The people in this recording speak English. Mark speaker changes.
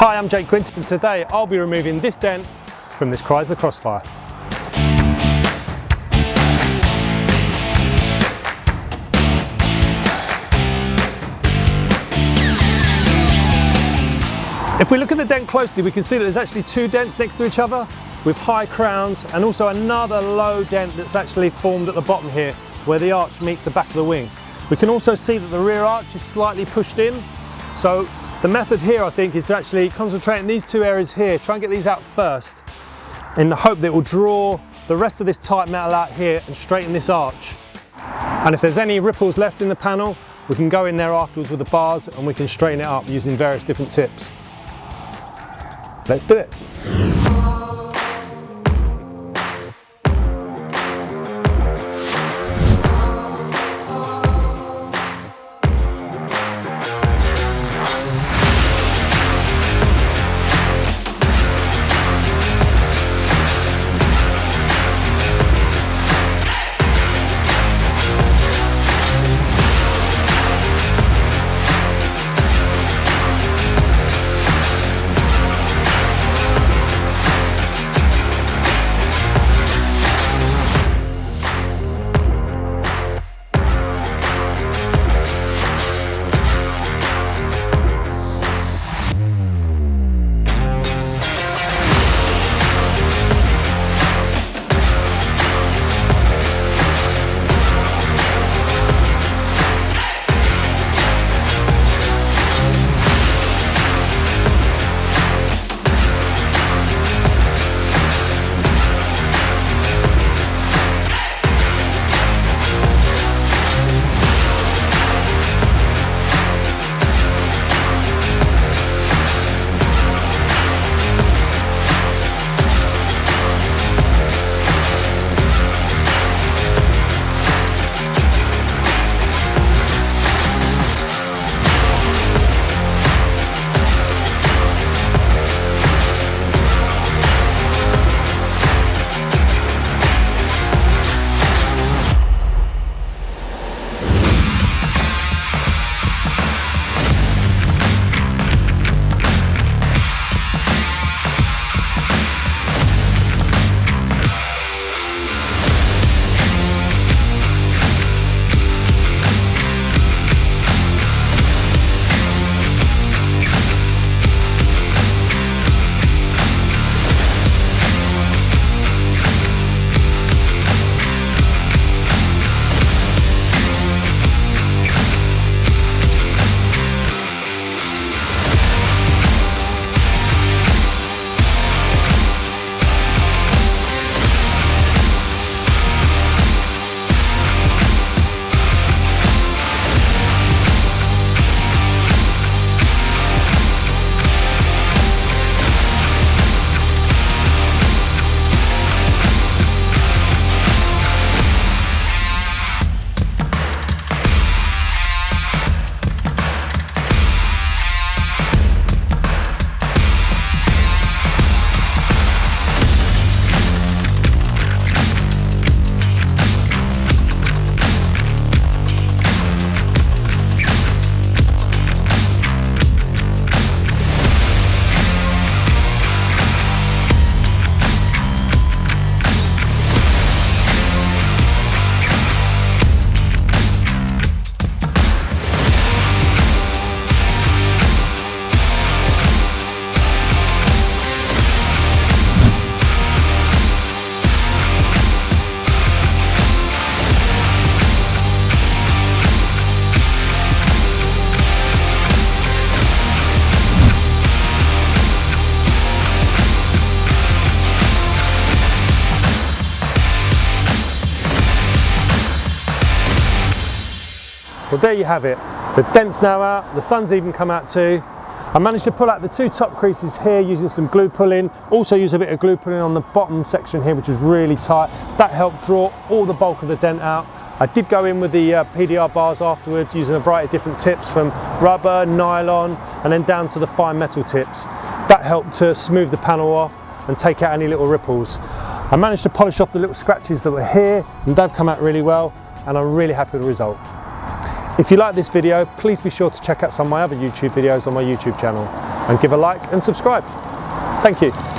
Speaker 1: Hi, I'm Jake Quintin and today I'll be removing this dent from this Chrysler Crossfire. If we look at the dent closely, we can see that there's actually two dents next to each other with high crowns, and also another low dent that's actually formed at the bottom here where the arch meets the back of the wing. We can also see that the rear arch is slightly pushed in. So the method here, I think, is to actually concentrate on these two areas here, try and get these out first in the hope that it will draw the rest of this tight metal out here and straighten this arch. And if there's any ripples left in the panel, we can go in there afterwards with the bars and we can straighten it up using various different tips. Let's do it. Well, there you have it. The dent's now out, the sun's even come out too. I managed to pull out the two top creases here using some glue pulling. Also use a bit of glue pulling on the bottom section here, which is really tight. That helped draw all the bulk of the dent out. I did go in with the PDR bars afterwards using a variety of different tips, from rubber, nylon, and then down to the fine metal tips. That helped to smooth the panel off and take out any little ripples. I managed to polish off the little scratches that were here, and they've come out really well, and I'm really happy with the result. If you like this video, please be sure to check out some of my other YouTube videos on my YouTube channel. and give a like and subscribe. Thank you.